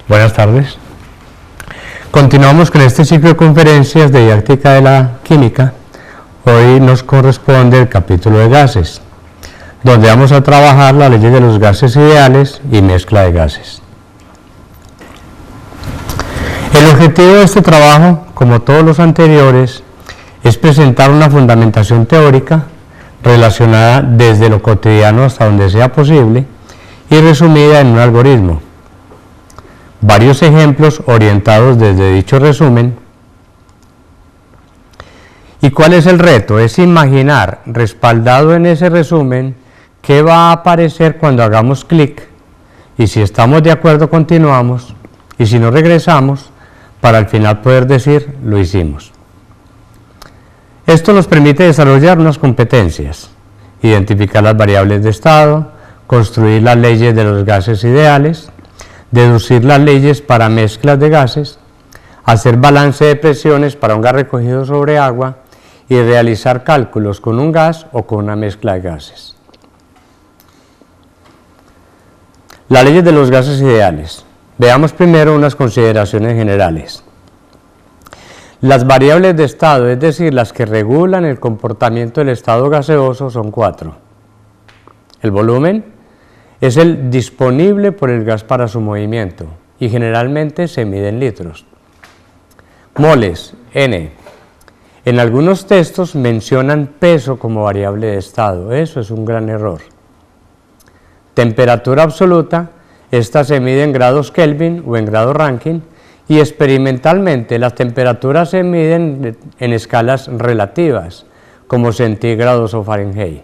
Buenas tardes. Continuamos con este ciclo de conferencias de didáctica de la química. Hoy nos corresponde el capítulo de gases, donde vamos a trabajar la ley de los gases ideales y mezcla de gases. El objetivo de este trabajo, como todos los anteriores, es presentar una fundamentación teórica relacionada desde lo cotidiano hasta donde sea posible y resumida en un algoritmo. Varios ejemplos orientados desde dicho resumen. ¿Y cuál es el reto? Es imaginar, respaldado en ese resumen, qué va a aparecer cuando hagamos clic, y si estamos de acuerdo continuamos, y si no regresamos, para al final poder decir lo hicimos. Esto nos permite desarrollar unas competencias: identificar las variables de estado, construir las leyes de los gases ideales, deducir las leyes para mezclas de gases, hacer balance de presiones para un gas recogido sobre agua y realizar cálculos con un gas o con una mezcla de gases. Las leyes de los gases ideales. Veamos primero unas consideraciones generales. Las variables de estado, es decir, las que regulan el comportamiento del estado gaseoso, son 4. El volumen es el disponible por el gas para su movimiento y generalmente se mide en litros. Moles, N. En algunos textos mencionan peso como variable de estado. Eso es un gran error. Temperatura absoluta. Esta se mide en grados Kelvin o en grados Rankine, y experimentalmente las temperaturas se miden en escalas relativas, como centígrados o Fahrenheit.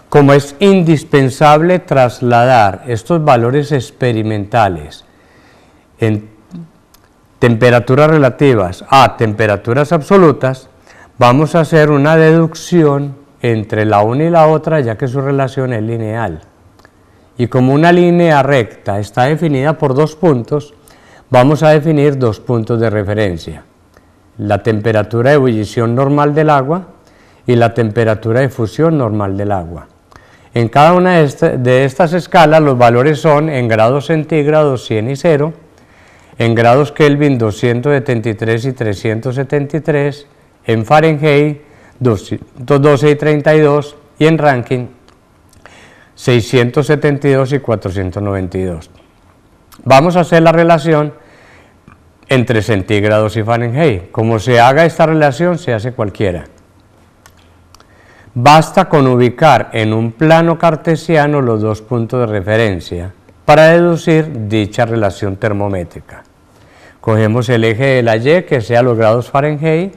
Como es indispensable trasladar estos valores experimentales en temperaturas relativas a temperaturas absolutas, vamos a hacer una deducción entre la una y la otra, ya que su relación es lineal. Y como una línea recta está definida por 2 puntos, vamos a definir 2 puntos de referencia: la temperatura de ebullición normal del agua y la temperatura de fusión normal del agua. En cada una de estas escalas los valores son en grados centígrados 100 y 0, en grados Kelvin 273 y 373, en Fahrenheit 212 y 32 y en Rankine 672 y 492. Vamos a hacer la relación entre centígrados y Fahrenheit. Como se haga esta relación, se hace cualquiera. Basta con ubicar en un plano cartesiano los 2 puntos de referencia para deducir dicha relación termométrica. Cogemos el eje de la Y, que sea los grados Fahrenheit,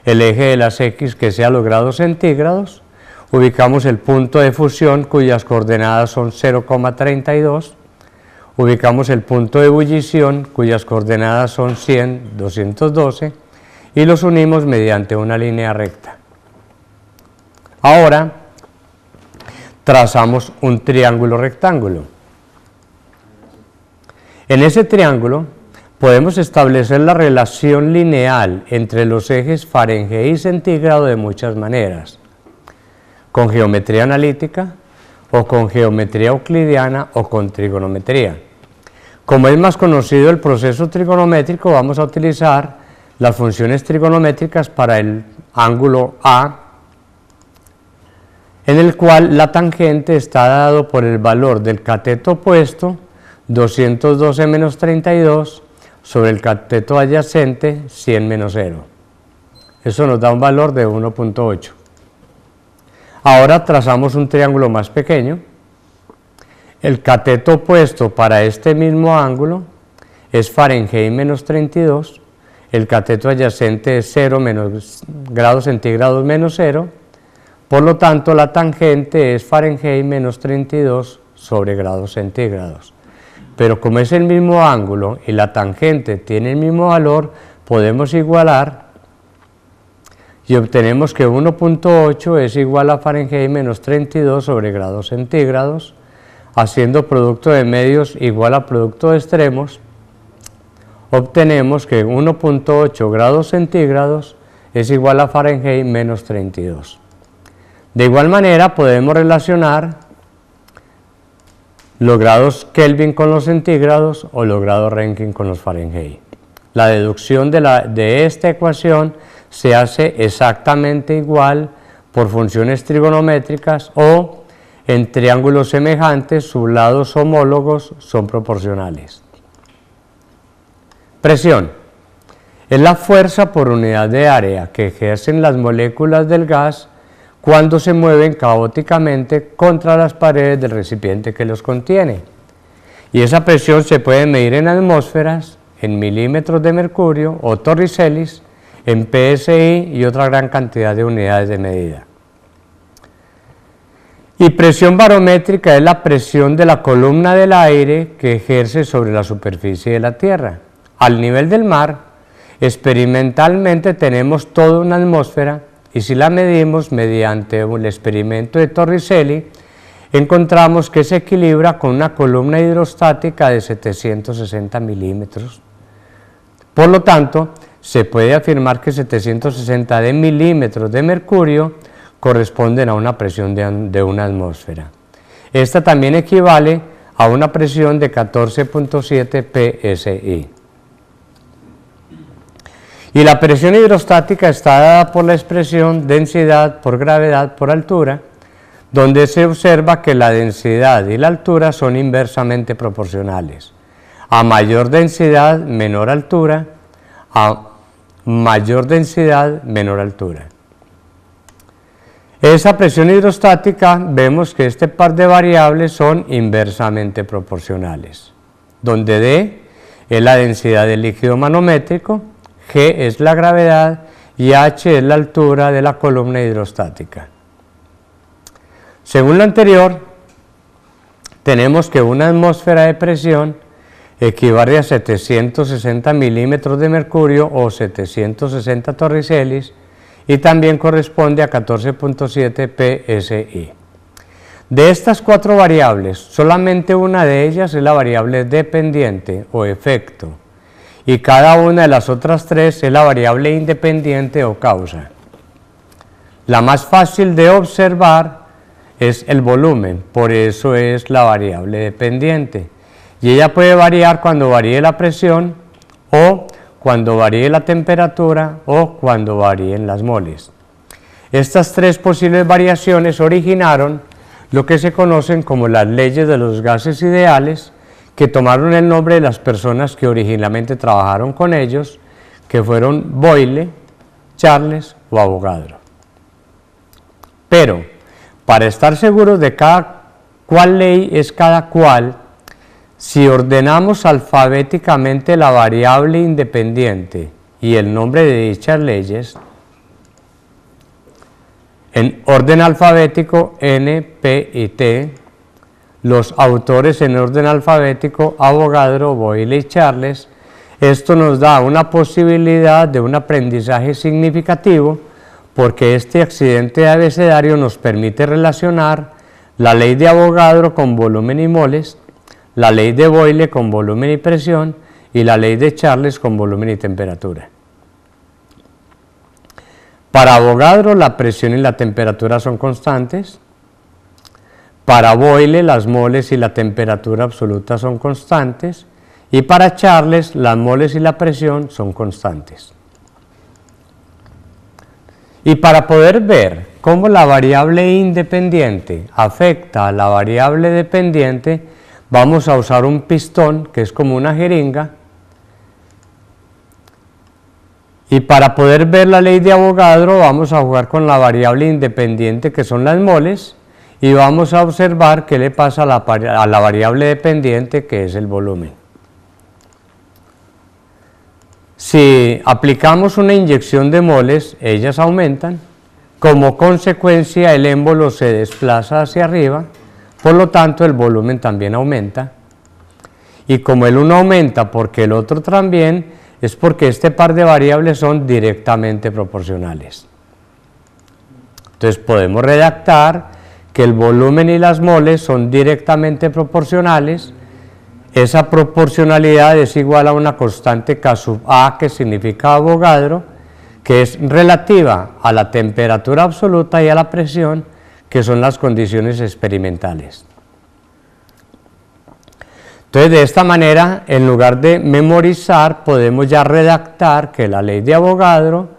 el eje de las X, que sea los grados centígrados, ubicamos el punto de fusión, cuyas coordenadas son 0,32, ubicamos el punto de ebullición, cuyas coordenadas son 100, 212, y los unimos mediante una línea recta. Ahora trazamos un triángulo rectángulo. En ese triángulo podemos establecer la relación lineal entre los ejes Fahrenheit y centígrado de muchas maneras: con geometría analítica, o con geometría euclidiana, o con trigonometría. Como es más conocido el proceso trigonométrico, vamos a utilizar las funciones trigonométricas para el ángulo A, en el cual la tangente está dado por el valor del cateto opuesto, 212 menos 32, sobre el cateto adyacente, 100 menos 0. Eso nos da un valor de 1.8. Ahora trazamos un triángulo más pequeño. El cateto opuesto para este mismo ángulo es Fahrenheit menos 32, el cateto adyacente es 0 menos grados centígrados menos 0, por lo tanto la tangente es Fahrenheit menos 32 sobre grados centígrados. Pero como es el mismo ángulo y la tangente tiene el mismo valor, podemos igualar y obtenemos que 1.8 es igual a Fahrenheit menos 32 sobre grados centígrados, haciendo producto de medios igual a producto de extremos. Obtenemos que 1.8 grados centígrados es igual a Fahrenheit menos 32. De igual manera podemos relacionar los grados Kelvin con los centígrados o los grados Rankine con los Fahrenheit. La deducción de esta ecuación se hace exactamente igual por funciones trigonométricas o en triángulos semejantes sus lados homólogos son proporcionales. Presión es la fuerza por unidad de área que ejercen las moléculas del gas cuando se mueven caóticamente contra las paredes del recipiente que los contiene. Y esa presión se puede medir en atmósferas, en milímetros de mercurio o torricelis, en PSI y otra gran cantidad de unidades de medida. Y presión barométrica es la presión de la columna del aire que ejerce sobre la superficie de la Tierra. Al nivel del mar, experimentalmente tenemos toda una atmósfera y si la medimos mediante el experimento de Torricelli, encontramos que se equilibra con una columna hidrostática de 760 milímetros. Por lo tanto, se puede afirmar que 760 milímetros de mercurio corresponden a una presión de una atmósfera. Esta también equivale a una presión de 14.7 psi. Y la presión hidrostática está dada por la expresión densidad por gravedad por altura, donde se observa que la densidad y la altura son inversamente proporcionales. A mayor densidad, menor altura, a mayor densidad, menor altura. Esa presión hidrostática, vemos que este par de variables son inversamente proporcionales, donde D es la densidad del líquido manométrico, G es la gravedad y H es la altura de la columna hidrostática. Según lo anterior, tenemos que una atmósfera de presión equivale a 760 milímetros de mercurio o 760 torricelis y también corresponde a 14.7 psi. De estas cuatro variables, solamente una de ellas es la variable dependiente o efecto, y cada una de las otras tres es la variable independiente o causa. La más fácil de observar es el volumen, por eso es la variable dependiente, y ella puede variar cuando varíe la presión o cuando varíe la temperatura o cuando varíen las moles. Estas tres posibles variaciones originaron lo que se conocen como las leyes de los gases ideales, que tomaron el nombre de las personas que originalmente trabajaron con ellos, que fueron Boyle, Charles o Avogadro. Pero, para estar seguros de cuál ley es cada cual, si ordenamos alfabéticamente la variable independiente y el nombre de dichas leyes, en orden alfabético N, P y T, los autores en orden alfabético Avogadro, Boyle y Charles, esto nos da una posibilidad de un aprendizaje significativo porque este accidente de abecedario nos permite relacionar la ley de Avogadro con volumen y moles, la ley de Boyle con volumen y presión y la ley de Charles con volumen y temperatura. Para Avogadro la presión y la temperatura son constantes. Para Boyle las moles y la temperatura absoluta son constantes y para Charles las moles y la presión son constantes. Y para poder ver cómo la variable independiente afecta a la variable dependiente, vamos a usar un pistón que es como una jeringa. Y para poder ver la ley de Avogadro vamos a jugar con la variable independiente que son las moles y vamos a observar qué le pasa a la variable dependiente que es el volumen. Si aplicamos una inyección de moles, ellas aumentan, como consecuencia el émbolo se desplaza hacia arriba, por lo tanto el volumen también aumenta, y como el uno aumenta porque el otro también, es porque este par de variables son directamente proporcionales. Entonces podemos redactar que el volumen y las moles son directamente proporcionales. Esa proporcionalidad es igual a una constante K sub A, que significa Avogadro, que es relativa a la temperatura absoluta y a la presión, que son las condiciones experimentales. Entonces, de esta manera, en lugar de memorizar, podemos ya redactar que la ley de Avogadro,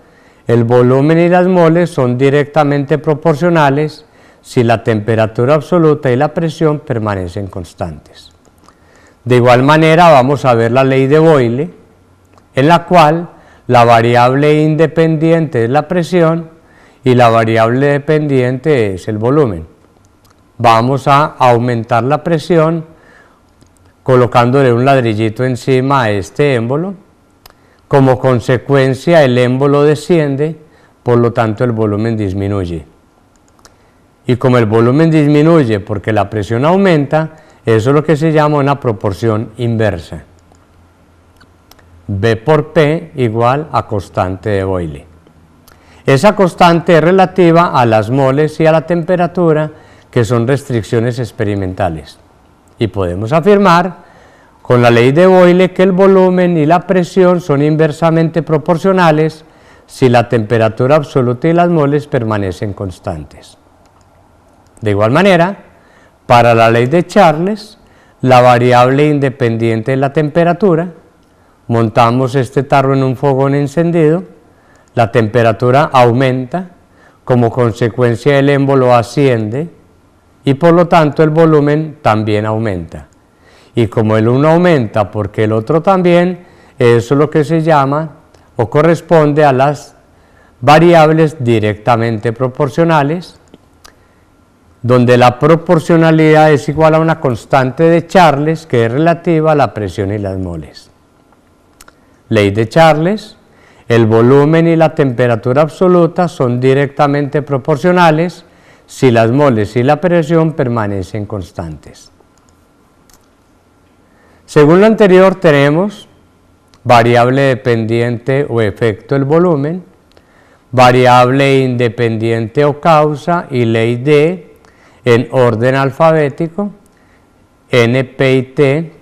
el volumen y las moles son directamente proporcionales si la temperatura absoluta y la presión permanecen constantes. De igual manera, vamos a ver la ley de Boyle, en la cual la variable independiente es la presión y la variable dependiente es el volumen. Vamos a aumentar la presión colocándole un ladrillito encima a este émbolo. Como consecuencia, el émbolo desciende, por lo tanto el volumen disminuye. Y como el volumen disminuye porque la presión aumenta, eso es lo que se llama una proporción inversa. B por P igual a constante de Boyle. Esa constante es relativa a las moles y a la temperatura, que son restricciones experimentales. Y podemos afirmar con la ley de Boyle que el volumen y la presión son inversamente proporcionales si la temperatura absoluta y las moles permanecen constantes. De igual manera, para la ley de Charles, la variable independiente es la temperatura. Montamos este tarro en un fogón encendido, la temperatura aumenta, como consecuencia el émbolo asciende y por lo tanto el volumen también aumenta. Y como el uno aumenta porque el otro también, eso es lo que se llama o corresponde a las variables directamente proporcionales, donde la proporcionalidad es igual a una constante de Charles que es relativa a la presión y las moles. Ley de Charles: el volumen y la temperatura absoluta son directamente proporcionales si las moles y la presión permanecen constantes. Según lo anterior, tenemos variable dependiente o efecto del volumen, variable independiente o causa y ley D en orden alfabético, N, P y T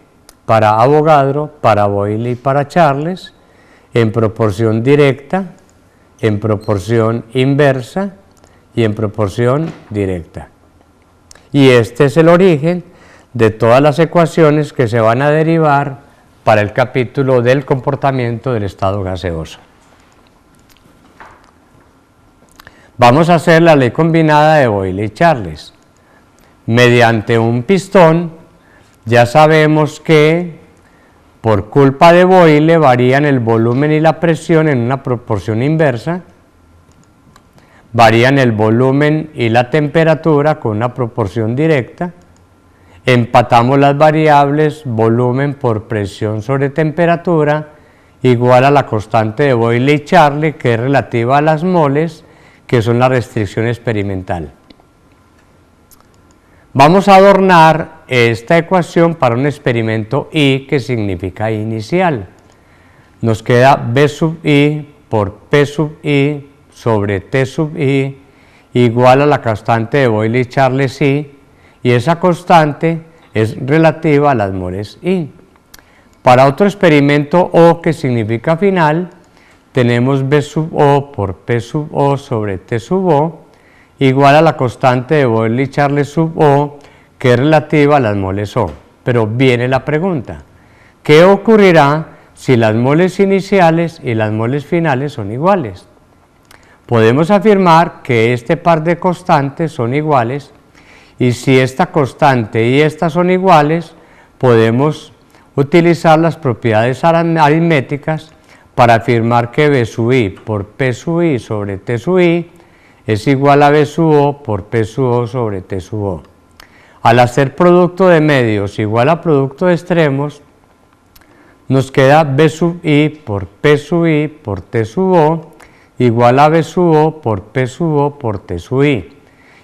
para Avogadro, para Boyle y para Charles, en proporción directa, en proporción inversa y en proporción directa. Y este es el origen de todas las ecuaciones que se van a derivar para el capítulo del comportamiento del estado gaseoso. Vamos a hacer la ley combinada de Boyle y Charles. Mediante un pistón, ya sabemos que por culpa de Boyle varían el volumen y la presión en una proporción inversa, varían el volumen y la temperatura con una proporción directa, empatamos las variables volumen por presión sobre temperatura igual a la constante de Boyle y Charles, que es relativa a las moles, que son la restricción experimental. Vamos a adornar esta ecuación para un experimento I, que significa inicial. Nos queda B sub I por P sub I sobre T sub I igual a la constante de Boyle y Charles I, y esa constante es relativa a las moles I. Para otro experimento O, que significa final, tenemos B sub O por P sub O sobre T sub O igual a la constante de Boyle y Charles sub O, que es relativa a las moles O. Pero viene la pregunta: ¿qué ocurrirá si las moles iniciales y las moles finales son iguales? Podemos afirmar que este par de constantes son iguales, y si esta constante y esta son iguales, podemos utilizar las propiedades aritméticas para afirmar que B sub I por P sub I sobre T sub I es igual a B sub O por P sub O sobre T sub O. Al hacer producto de medios igual a producto de extremos, nos queda B sub I por P sub I por T sub O igual a B sub O por P sub O por T sub I.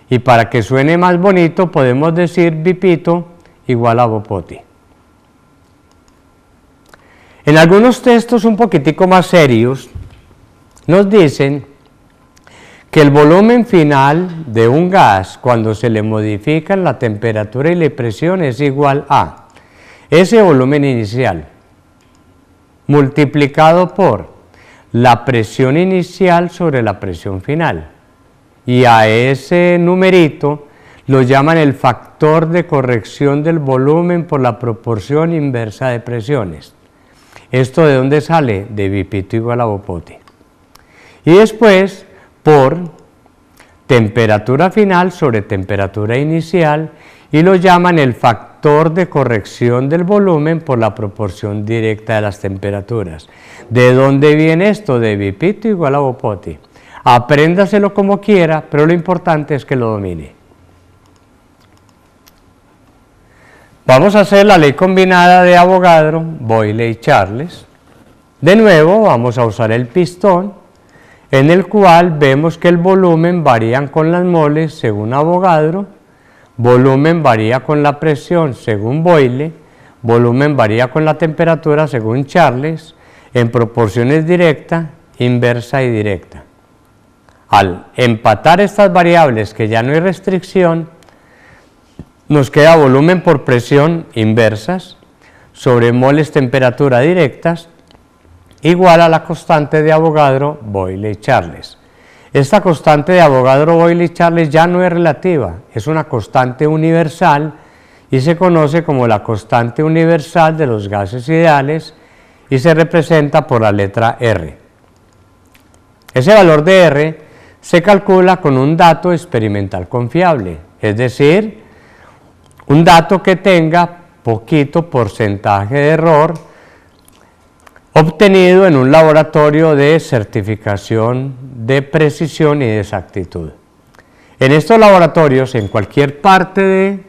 Y para que suene más bonito, podemos decir Bipito igual a Bopoti. En algunos textos un poquitico más serios, nos dicen que el volumen final de un gas, cuando se le modifican la temperatura y la presión, es igual a ese volumen inicial multiplicado por la presión inicial sobre la presión final. Y a ese numerito lo llaman el factor de corrección del volumen por la proporción inversa de presiones. ¿Esto de dónde sale? De Vipito igual a Bopote. Y después, por temperatura final sobre temperatura inicial, y lo llaman el factor de corrección del volumen por la proporción directa de las temperaturas. ¿De dónde viene esto? De Vipito igual a Bopote. Apréndaselo como quiera, pero lo importante es que lo domine. Vamos a hacer la ley combinada de Avogadro, Boyle y Charles. De nuevo vamos a usar el pistón, en el cual vemos que el volumen varía con las moles según Avogadro, volumen varía con la presión según Boyle, volumen varía con la temperatura según Charles, en proporciones directa, inversa y directa. Al empatar estas variables, que ya no hay restricción, nos queda volumen por presión inversas sobre moles temperatura directas igual a la constante de Avogadro, Boyle y Charles. Esta constante de Avogadro, Boyle y Charles ya no es relativa, es una constante universal y se conoce como la constante universal de los gases ideales y se representa por la letra R. Ese valor de R se calcula con un dato experimental confiable, es decir, un dato que tenga poquito porcentaje de error obtenido en un laboratorio de certificación de precisión y de exactitud. En estos laboratorios, en cualquier parte de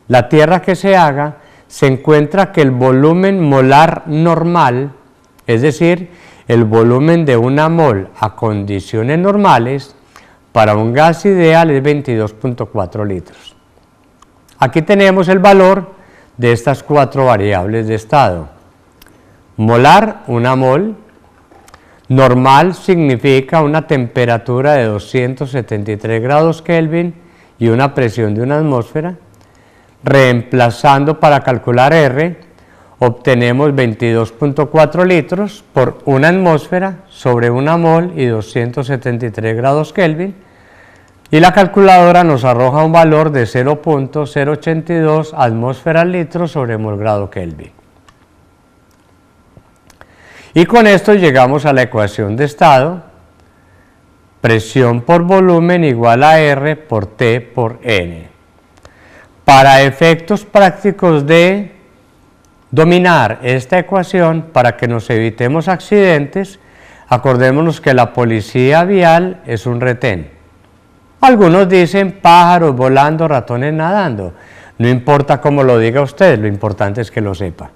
la Tierra que se haga, se encuentra que el volumen molar normal, es decir, el volumen de una mol a condiciones normales, para un gas ideal es 22.4 litros. Aquí tenemos el valor de estas 4 variables de estado. Molar, una mol. Normal significa una temperatura de 273 grados Kelvin y una presión de una atmósfera. Reemplazando para calcular R, obtenemos 22.4 litros por una atmósfera sobre una mol y 273 grados Kelvin. Y la calculadora nos arroja un valor de 0.082 atmósferas litros sobre mol grado Kelvin. Y con esto llegamos a la ecuación de estado, presión por volumen igual a R por T por N. Para efectos prácticos de dominar esta ecuación, para que nos evitemos accidentes, acordémonos que la policía vial es un retén. Algunos dicen pájaros volando, ratones nadando. No importa cómo lo diga usted, lo importante es que lo sepa.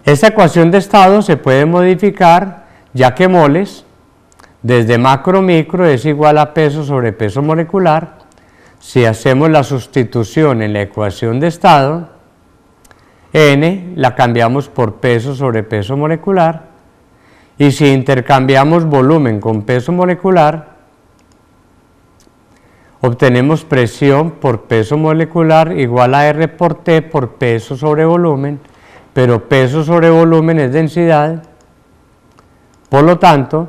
Esta ecuación de estado se puede modificar, ya que moles, desde macro micro es igual a peso sobre peso molecular. Si hacemos la sustitución en la ecuación de estado, N la cambiamos por peso sobre peso molecular, y si intercambiamos volumen con peso molecular, obtenemos presión por peso molecular igual a R por T por peso sobre volumen, pero peso sobre volumen es densidad. Por lo tanto,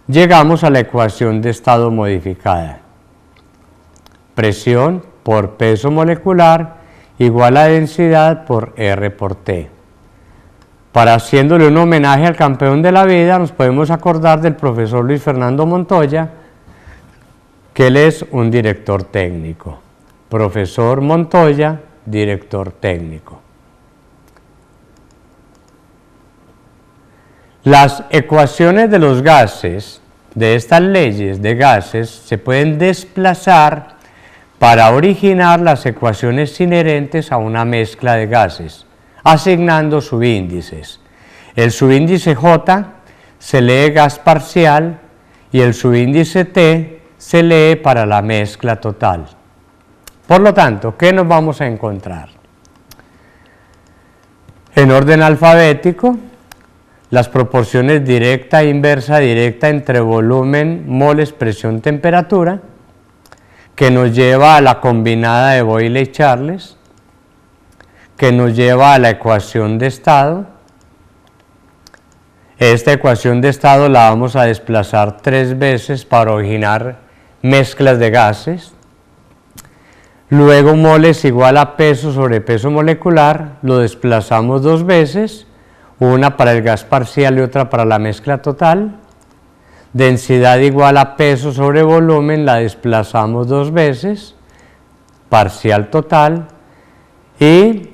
llegamos a la ecuación de estado modificada. Presión por peso molecular igual a densidad por R por T. Para haciéndole un homenaje al campeón de la vida, nos podemos acordar del profesor Luis Fernando Montoya, que él es un director técnico. Profesor Montoya, director técnico. Las ecuaciones de los gases, de estas leyes de gases, se pueden desplazar para originar las ecuaciones inherentes a una mezcla de gases, asignando subíndices. El subíndice J se lee gas parcial y el subíndice T se lee para la mezcla total. Por lo tanto, ¿qué nos vamos a encontrar? En orden alfabético, las proporciones directa e inversa directa entre volumen, moles, presión, temperatura, que nos lleva a la combinada de Boyle y Charles, que nos lleva a la ecuación de estado. Esta ecuación de estado la vamos a desplazar 3 veces para originar mezclas de gases. Luego moles igual a peso sobre peso molecular, lo desplazamos 2 veces, una para el gas parcial y otra para la mezcla total. Densidad igual a peso sobre volumen, la desplazamos 2 veces, parcial total. Y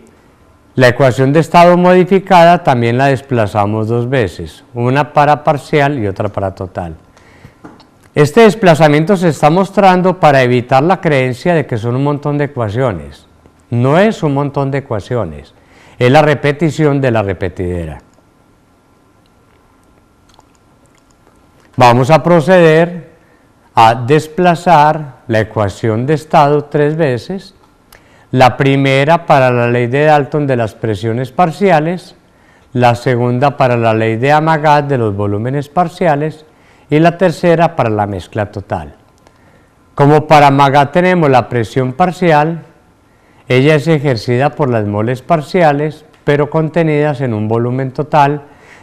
la ecuación de estado modificada también la desplazamos 2 veces, una para parcial y otra para total. Este desplazamiento se está mostrando para evitar la creencia de que son un montón de ecuaciones. No es un montón de ecuaciones, es la repetición de la repetidera. Vamos a proceder a desplazar la ecuación de estado 3 veces. La primera para la ley de Dalton de las presiones parciales, la segunda para la ley de Amagat de los volúmenes parciales y la tercera para la mezcla total. Como para Amagat tenemos la presión parcial, ella es ejercida por las moles parciales, pero contenidas en un volumen total,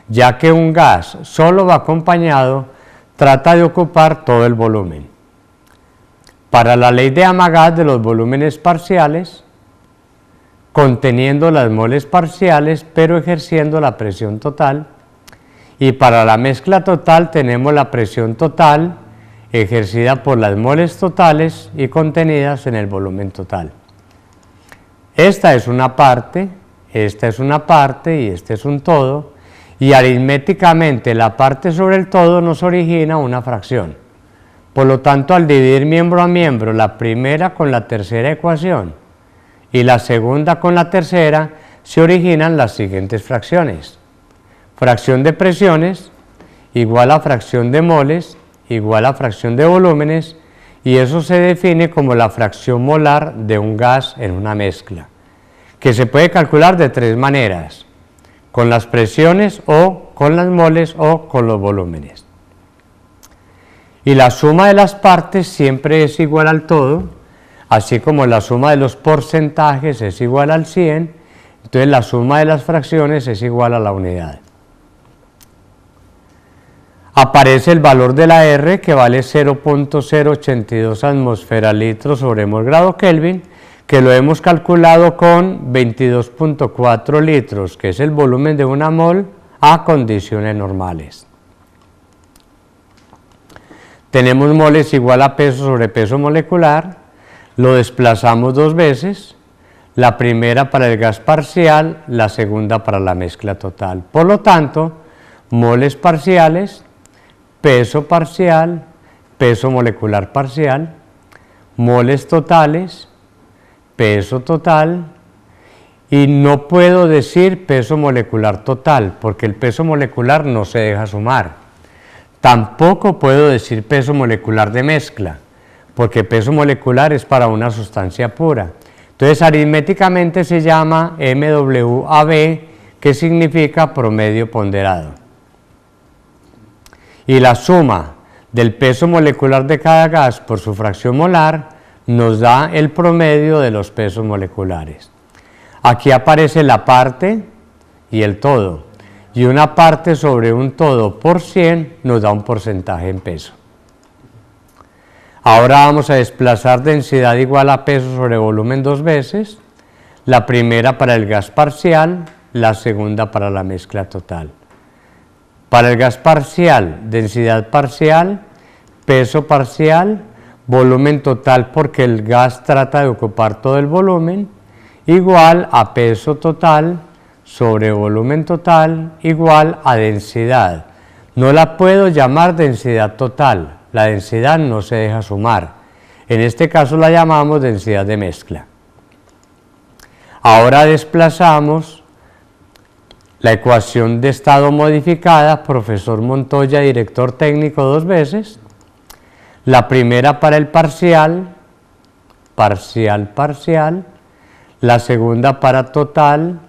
ya que un gas solo va acompañado, trata de ocupar todo el volumen. Para la ley de Amagat de los volúmenes parciales, conteniendo las moles parciales, pero ejerciendo la presión total. Y para la mezcla total tenemos la presión total, ejercida por las moles totales y contenidas en el volumen total. Esta es una parte, esta es una parte y este es un todo, y aritméticamente la parte sobre el todo nos origina una fracción. Por lo tanto, al dividir miembro a miembro, la primera con la tercera ecuación y la segunda con la tercera, se originan las siguientes fracciones. Fracción de presiones igual a fracción de moles igual a fracción de volúmenes, y eso se define como la fracción molar de un gas en una mezcla, que se puede calcular de 3 maneras: con las presiones o con las moles o con los volúmenes. Y la suma de las partes siempre es igual al todo, así como la suma de los porcentajes es igual al 100, entonces la suma de las fracciones es igual a la unidad. Aparece el valor de la R, que vale 0.082 atmósfera litros sobre mol grado Kelvin, que lo hemos calculado con 22.4 litros, que es el volumen de una mol a condiciones normales. Tenemos moles igual a peso sobre peso molecular, lo desplazamos 2 veces, la primera para el gas parcial, la segunda para la mezcla total. Por lo tanto, moles parciales, peso parcial, peso molecular parcial, moles totales, peso total, y no puedo decir peso molecular total, porque el peso molecular no se deja sumar. Tampoco puedo decir peso molecular de mezcla, porque peso molecular es para una sustancia pura. Entonces, aritméticamente se llama MWAB, que significa promedio ponderado. Y la suma del peso molecular de cada gas por su fracción molar nos da el promedio de los pesos moleculares. Aquí aparece la parte y el todo, y una parte sobre un todo por 100 nos da un porcentaje en peso. Ahora vamos a desplazar densidad igual a peso sobre volumen 2 veces, la primera para el gas parcial, la segunda para la mezcla total. Para el gas parcial, densidad parcial, peso parcial, volumen total porque el gas trata de ocupar todo el volumen, igual a peso total sobre volumen total igual a densidad. No la puedo llamar densidad total, la densidad no se deja sumar. En este caso la llamamos densidad de mezcla. Ahora desplazamos la ecuación de estado modificada, profesor Montoya, director técnico 2 veces. La primera para el parcial, parcial, parcial. La segunda para total,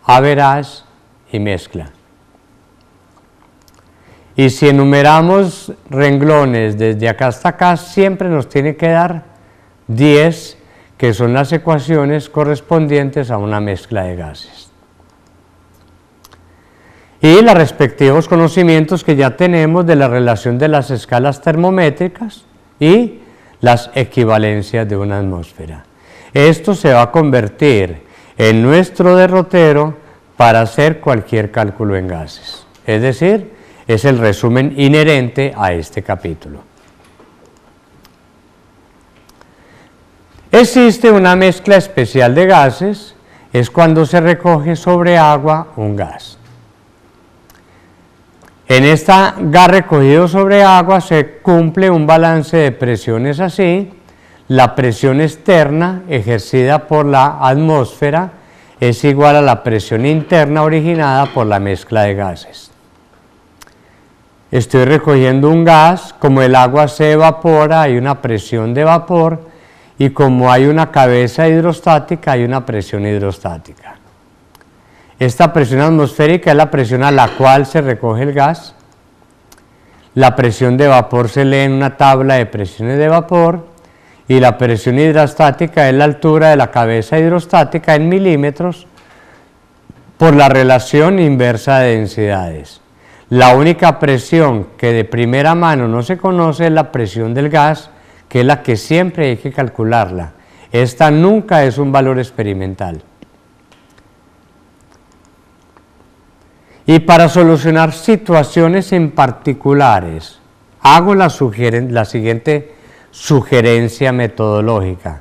average y mezcla. Y si enumeramos renglones desde acá hasta acá, siempre nos tiene que dar 10, que son las ecuaciones correspondientes a una mezcla de gases. y los respectivos conocimientos que ya tenemos de la relación de las escalas termométricas y las equivalencias de una atmósfera. Esto se va a convertir en nuestro derrotero para hacer cualquier cálculo en gases. Es decir, es el resumen inherente a este capítulo. Existe una mezcla especial de gases, es cuando se recoge sobre agua un gas. En esta gas recogido sobre agua se cumple un balance de presiones así. La presión externa ejercida por la atmósfera es igual a la presión interna originada por la mezcla de gases. Estoy recogiendo un gas, como el agua se evapora hay una presión de vapor y como hay una cabeza hidrostática hay una presión hidrostática. Esta presión atmosférica es la presión a la cual se recoge el gas. La presión de vapor se lee en una tabla de presiones de vapor y la presión hidrostática es la altura de la cabeza hidrostática en milímetros por la relación inversa de densidades. La única presión que de primera mano no se conoce es la presión del gas, que es la que siempre hay que calcularla. Esta nunca es un valor experimental. Y para solucionar situaciones en particulares, hago la siguiente sugerencia metodológica.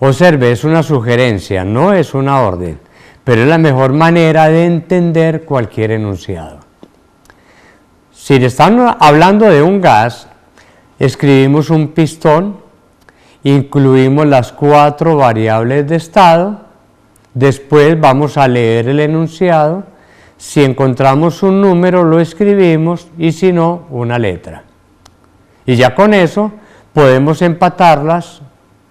Observe, es una sugerencia, no es una orden, pero es la mejor manera de entender cualquier enunciado. Si le están hablando de un gas, escribimos un pistón, incluimos las 4 variables de estado, después vamos a leer el enunciado, si encontramos un número lo escribimos y si no, una letra. Y ya con eso podemos empatar las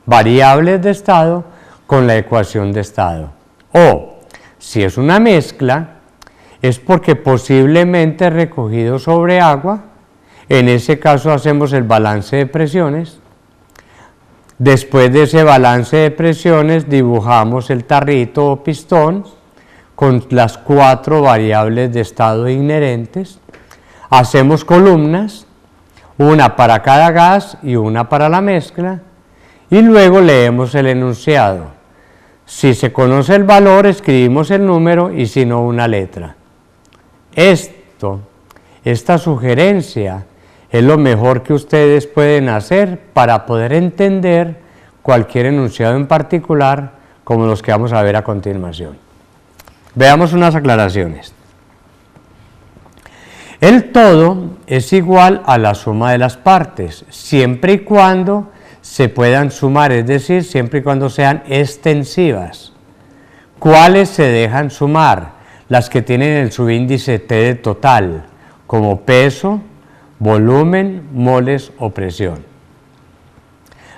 variables de estado con la ecuación de estado. O, si es una mezcla, es porque posiblemente recogido sobre agua, en ese caso hacemos el balance de presiones. Después de ese balance de presiones dibujamos el tarrito o pistón con las 4 variables de estado inherentes, hacemos columnas, una para cada gas y una para la mezcla, y luego leemos el enunciado. Si se conoce el valor, escribimos el número y si no, una letra. Esta sugerencia es lo mejor que ustedes pueden hacer para poder entender cualquier enunciado en particular, como los que vamos a ver a continuación. Veamos unas aclaraciones. El todo es igual a la suma de las partes, siempre y cuando se puedan sumar, es decir, siempre y cuando sean extensivas. ¿Cuáles se dejan sumar? Las que tienen el subíndice T de total, como peso, volumen, moles o presión.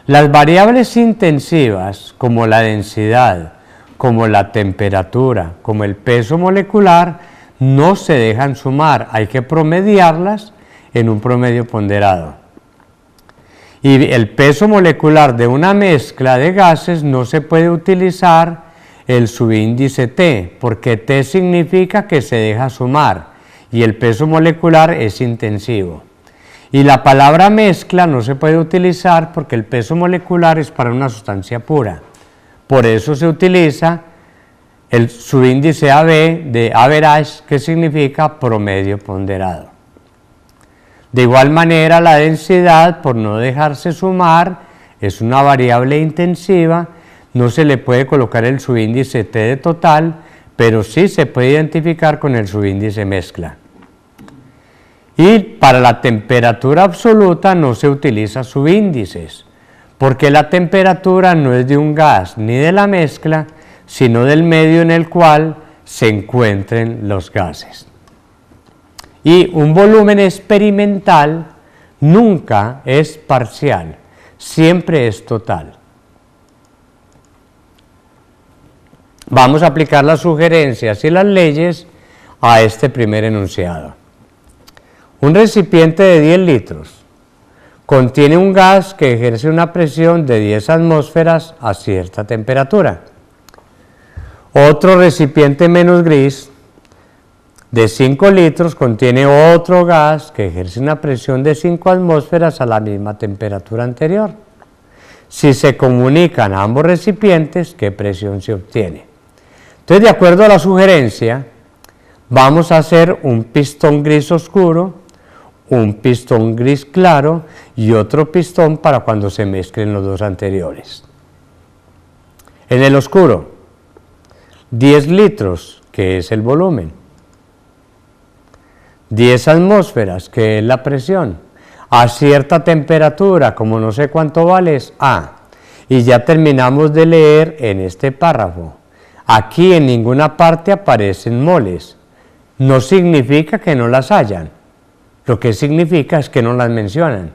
Las variables intensivas, como la densidad, como la temperatura, como el peso molecular, no se dejan sumar, hay que promediarlas en un promedio ponderado. Y el peso molecular de una mezcla de gases no se puede utilizar el subíndice T, porque T significa que se deja sumar y el peso molecular es intensivo. Y la palabra mezcla no se puede utilizar porque el peso molecular es para una sustancia pura. Por eso se utiliza el subíndice AB de average, que significa promedio ponderado. De igual manera, la densidad, por no dejarse sumar, es una variable intensiva, no se le puede colocar el subíndice T de total, pero sí se puede identificar con el subíndice mezcla. Y para la temperatura absoluta no se utiliza subíndices, porque la temperatura no es de un gas ni de la mezcla, sino del medio en el cual se encuentren los gases. Y un volumen experimental nunca es parcial, siempre es total. Vamos a aplicar las sugerencias y las leyes a este primer enunciado. Un recipiente de 10 litros contiene un gas que ejerce una presión de 10 atmósferas a cierta temperatura. Otro recipiente menos gris de 5 litros contiene otro gas que ejerce una presión de 5 atmósferas a la misma temperatura anterior. Si se comunican a ambos recipientes, ¿qué presión se obtiene? Entonces, de acuerdo a la sugerencia, vamos a hacer un pistón gris oscuro, un pistón gris claro y otro pistón para cuando se mezclen los dos anteriores. En el oscuro, 10 litros, que es el volumen, 10 atmósferas, que es la presión, a cierta temperatura, como no sé cuánto vale, es A. Y ya terminamos de leer en este párrafo. Aquí en ninguna parte aparecen moles. No significa que no las hayan. Lo que significa es que no las mencionan.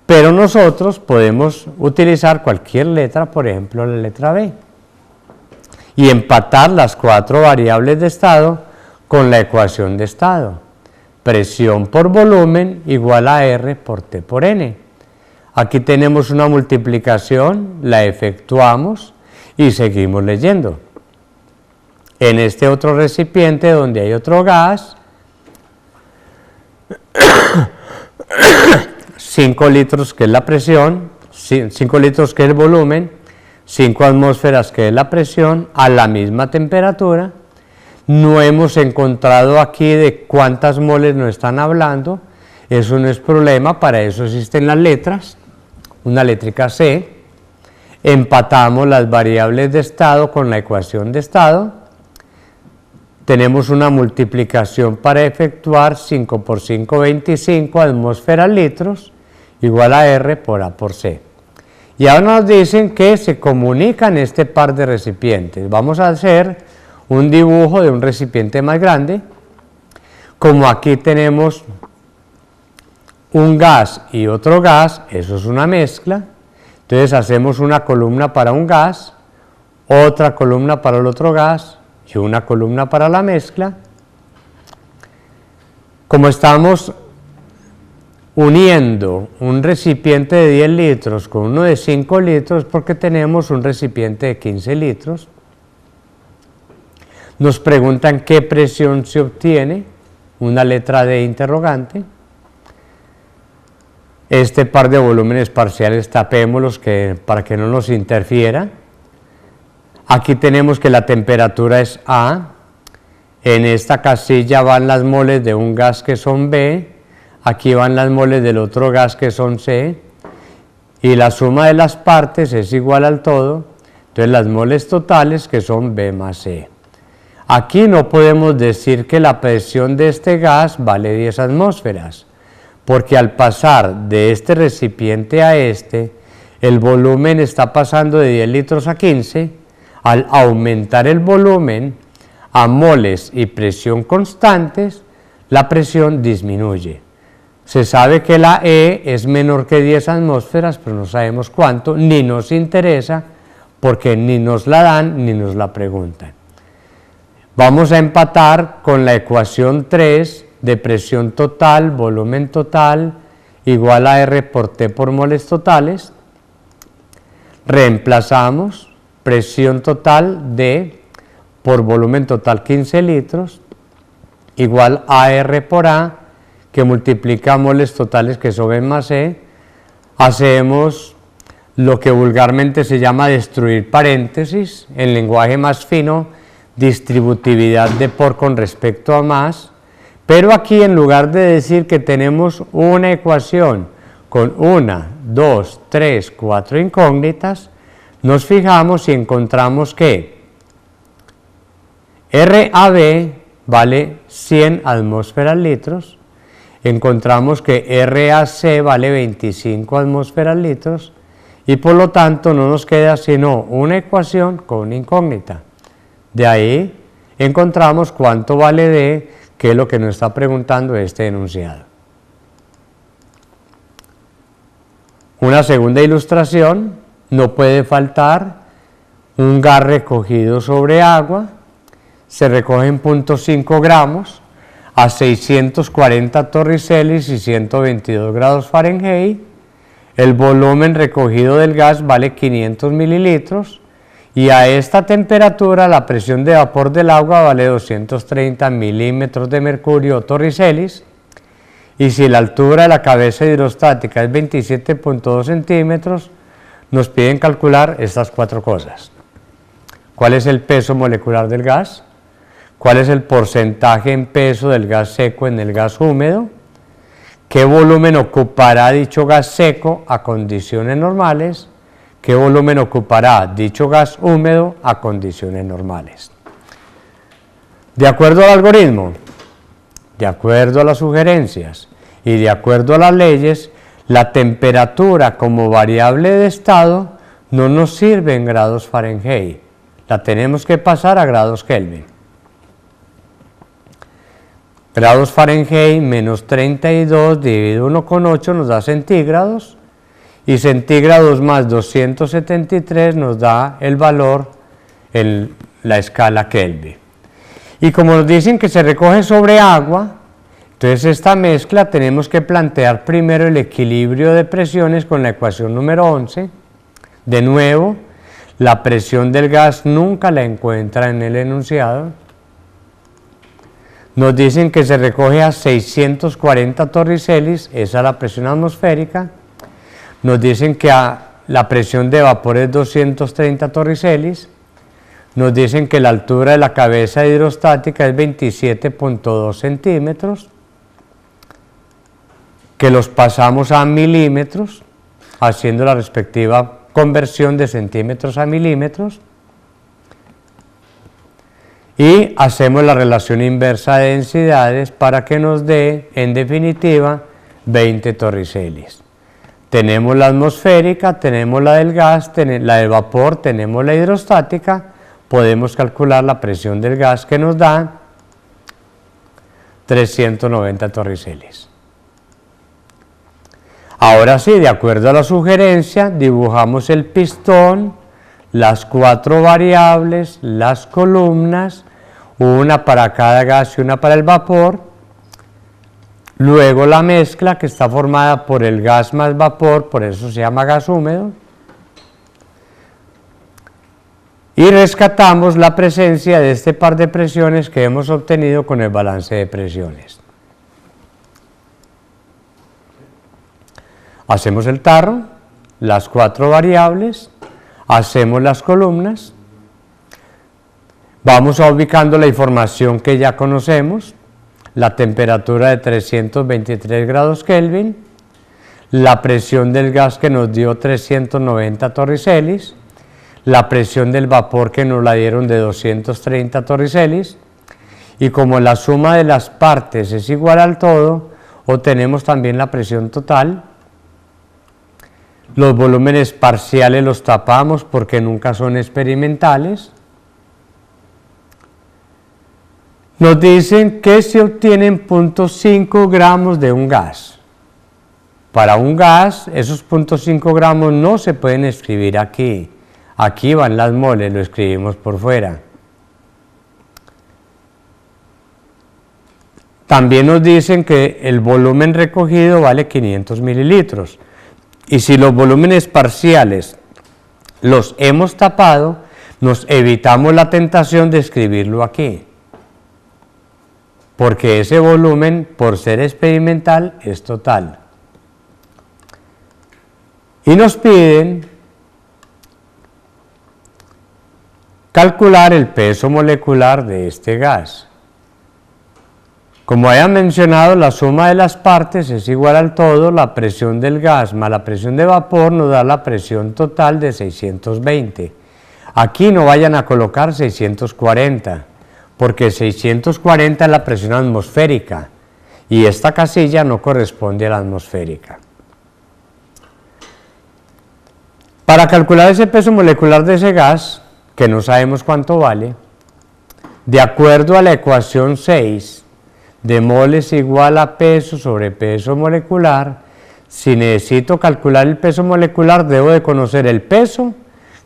Pero nosotros podemos utilizar cualquier letra, por ejemplo la letra B, y empatar las 4 variables de estado con la ecuación de estado. Presión por volumen igual a R por T por N. Aquí tenemos una multiplicación, la efectuamos y seguimos leyendo. En este otro recipiente donde hay otro gas, 5 litros que es la presión, 5 litros que es el volumen, 5 atmósferas que es la presión a la misma temperatura. No hemos encontrado aquí de cuántas moles nos están hablando, eso no es problema, para eso existen las letras, una létrica C, empatamos las variables de estado con la ecuación de estado, tenemos una multiplicación para efectuar 5 por 5, 25 atmósferas litros, igual a R por A por C. Y ahora nos dicen que se comunican este par de recipientes. Vamos a hacer un dibujo de un recipiente más grande. Como aquí tenemos un gas y otro gas, eso es una mezcla. Entonces hacemos una columna para un gas, otra columna para el otro gas y una columna para la mezcla. Como estamos uniendo un recipiente de 10 litros con uno de 5 litros, porque tenemos un recipiente de 15 litros, nos preguntan qué presión se obtiene, una letra de interrogante. Este par de volúmenes parciales tapémoslos para que no nos interfiera. Aquí tenemos que la temperatura es A, en esta casilla van las moles de un gas que son B, aquí van las moles del otro gas que son C, y la suma de las partes es igual al todo, entonces las moles totales que son B más C. Aquí no podemos decir que la presión de este gas vale 10 atmósferas, porque al pasar de este recipiente a este, el volumen está pasando de 10 litros a 15, al aumentar el volumen a moles y presión constantes, la presión disminuye. Se sabe que la E es menor que 10 atmósferas, pero no sabemos cuánto, ni nos interesa, porque ni nos la dan ni nos la preguntan. Vamos a empatar con la ecuación 3 de presión total, volumen total, igual a R por T por moles totales. Reemplazamos presión total D por volumen total 15 litros, igual a R por A, que multiplica moles totales que son B más C. Hacemos lo que vulgarmente se llama destruir paréntesis, en lenguaje más fino, distributividad de por con respecto a más, pero aquí en lugar de decir que tenemos una ecuación con 1, 2, 3, 4 incógnitas, nos fijamos y encontramos que RAB vale 100 atmósferas litros, encontramos que RAC vale 25 atmósferas litros y por lo tanto no nos queda sino una ecuación con una incógnita. De ahí encontramos cuánto vale D, que es lo que nos está preguntando este enunciado. Una segunda ilustración, no puede faltar un gas recogido sobre agua, se recogen 0.5 gramos a 640 torricelis y 122 grados Fahrenheit, el volumen recogido del gas vale 500 mililitros, y a esta temperatura la presión de vapor del agua vale 230 milímetros de mercurio torricelis, y si la altura de la cabeza hidrostática es 27.2 centímetros, nos piden calcular estas cuatro cosas. ¿Cuál es el peso molecular del gas? ¿Cuál es el porcentaje en peso del gas seco en el gas húmedo? ¿Qué volumen ocupará dicho gas seco a condiciones normales? ¿Qué volumen ocupará dicho gas húmedo a condiciones normales? De acuerdo al algoritmo, de acuerdo a las sugerencias y de acuerdo a las leyes, la temperatura como variable de estado no nos sirve en grados Fahrenheit, la tenemos que pasar a grados Kelvin. Grados Fahrenheit menos 32 dividido 1,8 nos da centígrados, y centígrados más 273 nos da el valor en la escala Kelvin. Y como nos dicen que se recoge sobre agua, entonces esta mezcla tenemos que plantear primero el equilibrio de presiones con la ecuación número 11. De nuevo, la presión del gas nunca la encuentra en el enunciado. Nos dicen que se recoge a 640 torricelis, esa es la presión atmosférica. Nos dicen que la presión de vapor es 230 torricelis. Nos dicen que la altura de la cabeza hidrostática es 27.2 centímetros, que los pasamos a milímetros, haciendo la respectiva conversión de centímetros a milímetros, y hacemos la relación inversa de densidades para que nos dé, en definitiva, 20 torricelis. Tenemos la atmosférica, tenemos la del gas, la del vapor, tenemos la hidrostática, podemos calcular la presión del gas que nos da 390 torricelis. Ahora sí, de acuerdo a la sugerencia, dibujamos el pistón, las cuatro variables, las columnas, una para cada gas y una para el vapor, luego la mezcla que está formada por el gas más vapor, por eso se llama gas húmedo, y rescatamos la presencia de este par de presiones que hemos obtenido con el balance de presiones. Hacemos el tarro, las cuatro variables, hacemos las columnas, vamos ubicando la información que ya conocemos, la temperatura de 323 grados Kelvin, la presión del gas que nos dio 390 torricelis, la presión del vapor que nos la dieron de 230 torricelis, y como la suma de las partes es igual al todo, obtenemos también la presión total. Los volúmenes parciales los tapamos porque nunca son experimentales. Nos dicen que se obtienen 0.5 gramos de un gas. Para un gas, esos 0.5 gramos no se pueden escribir aquí. Aquí van las moles, lo escribimos por fuera. También nos dicen que el volumen recogido vale 500 mililitros. Y si los volúmenes parciales los hemos tapado, nos evitamos la tentación de escribirlo aquí, porque ese volumen, por ser experimental, es total. Y nos piden calcular el peso molecular de este gas. Como hayan mencionado, la suma de las partes es igual al todo, la presión del gas más la presión de vapor nos da la presión total de 620. Aquí no vayan a colocar 640, porque 640 es la presión atmosférica, y esta casilla no corresponde a la atmosférica. Para calcular ese peso molecular de ese gas, que no sabemos cuánto vale, de acuerdo a la ecuación 6, de moles igual a peso sobre peso molecular, si necesito calcular el peso molecular debo de conocer el peso,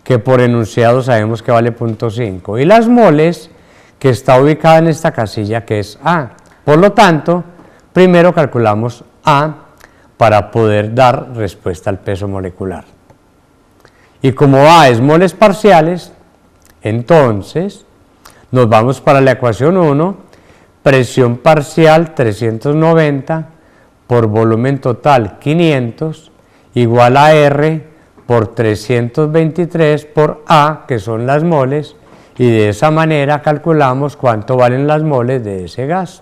que por enunciado sabemos que vale 0.5, y las moles, que está ubicada en esta casilla que es A. Por lo tanto, primero calculamos A para poder dar respuesta al peso molecular. Y como A es moles parciales, Entonces, nos vamos para la ecuación 1, presión parcial 390 por volumen total 500 igual a R por 323 por A, que son las moles, y de esa manera calculamos cuánto valen las moles de ese gas.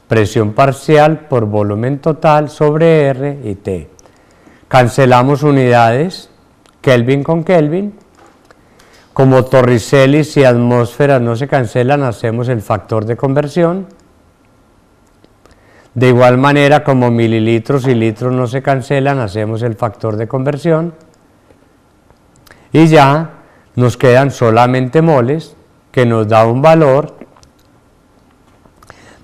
Presión parcial por volumen total sobre R y T. Cancelamos unidades, Kelvin con Kelvin. Como torricelis y atmósferas no se cancelan, hacemos el factor de conversión. De igual manera, como mililitros y litros no se cancelan, hacemos el factor de conversión. Y ya nos quedan solamente moles, que nos da un valor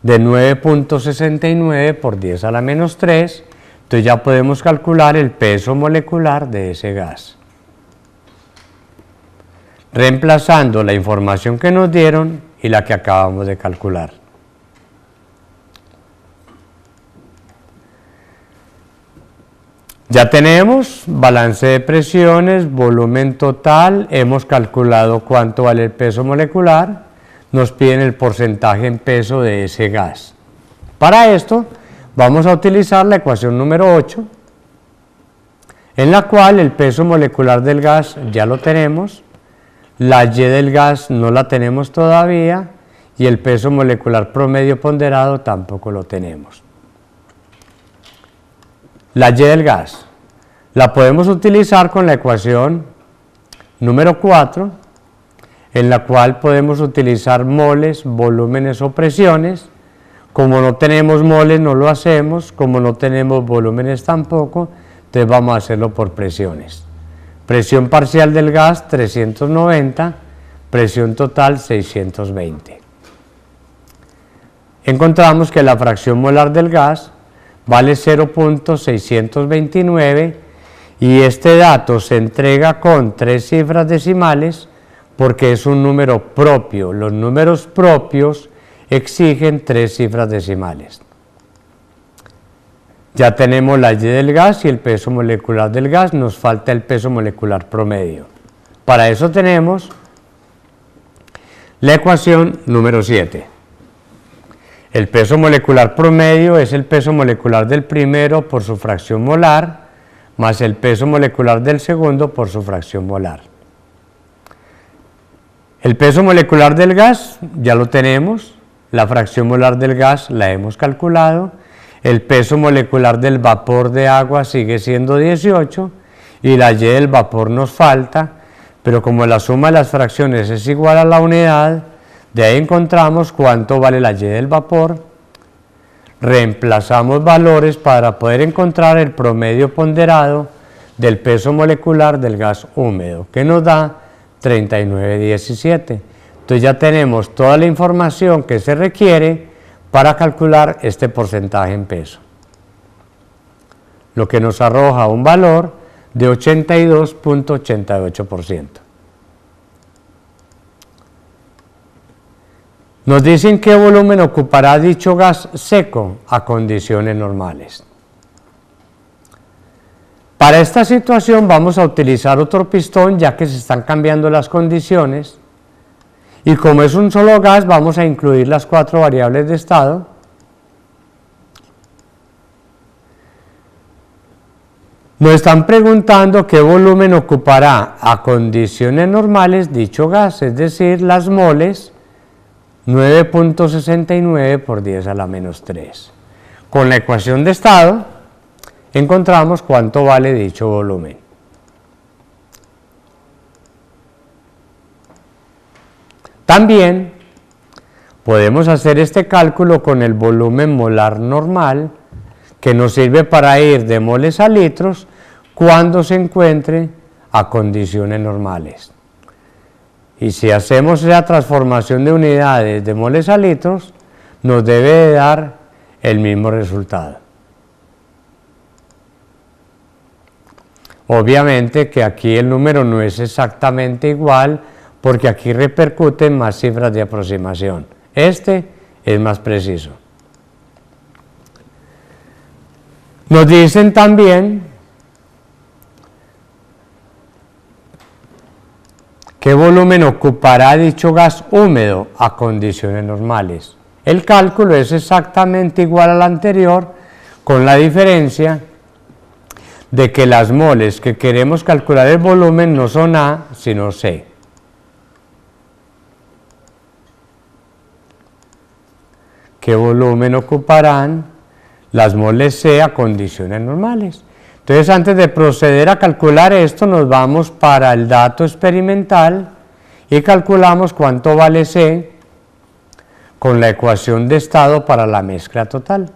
de 9.69 por 10 a la menos 3. Entonces ya podemos calcular el peso molecular de ese gas. Reemplazando la información que nos dieron y la que acabamos de calcular. Ya tenemos balance de presiones, volumen total, hemos calculado cuánto vale el peso molecular, nos piden el porcentaje en peso de ese gas. Para esto vamos a utilizar la ecuación número 8, en la cual el peso molecular del gas ya lo tenemos, la Y del gas no la tenemos todavía y el peso molecular promedio ponderado tampoco lo tenemos. La Y del gas la podemos utilizar con la ecuación número 4, en la cual podemos utilizar moles, volúmenes o presiones. Como no tenemos moles no lo hacemos, como no tenemos volúmenes tampoco, entonces vamos a hacerlo por presiones. Presión parcial del gas 390, presión total 620. Encontramos que la fracción molar del gas vale 0.629 y este dato se entrega con 3 cifras decimales porque es un número propio. Los números propios exigen 3 cifras decimales. Ya tenemos la Y del gas y el peso molecular del gas, nos falta el peso molecular promedio. Para eso tenemos la ecuación número 7. El peso molecular promedio es el peso molecular del primero por su fracción molar, más el peso molecular del segundo por su fracción molar. El peso molecular del gas ya lo tenemos, la fracción molar del gas la hemos calculado, el peso molecular del vapor de agua sigue siendo 18 y la Y del vapor nos falta, pero como la suma de las fracciones es igual a la unidad, de ahí encontramos cuánto vale la Y del vapor, reemplazamos valores para poder encontrar el promedio ponderado del peso molecular del gas húmedo, que nos da 39,17. Entonces ya tenemos toda la información que se requiere para calcular este porcentaje en peso, lo que nos arroja un valor de 82.88%. Nos dicen qué volumen ocupará dicho gas seco a condiciones normales. Para esta situación vamos a utilizar otro pistón, ya que se están cambiando las condiciones, y como es un solo gas vamos a incluir las 4 variables de estado. Nos están preguntando qué volumen ocupará a condiciones normales dicho gas, es decir, las moles, 9.69 por 10 a la menos 3. Con la ecuación de estado encontramos cuánto vale dicho volumen. También podemos hacer este cálculo con el volumen molar normal, que nos sirve para ir de moles a litros cuando se encuentre a condiciones normales. Y si hacemos la transformación de unidades de moles a litros, nos debe de dar el mismo resultado. Obviamente que aquí el número no es exactamente igual, porque aquí repercuten más cifras de aproximación. Este es más preciso. Nos dicen también ¿Qué volumen ocupará dicho gas húmedo a condiciones normales? El cálculo es exactamente igual al anterior, con la diferencia de que las moles que queremos calcular el volumen no son A, sino C. ¿Qué volumen ocuparán las moles C a condiciones normales? Entonces, antes de proceder a calcular esto, nos vamos para el dato experimental y calculamos cuánto vale C con la ecuación de estado para la mezcla total.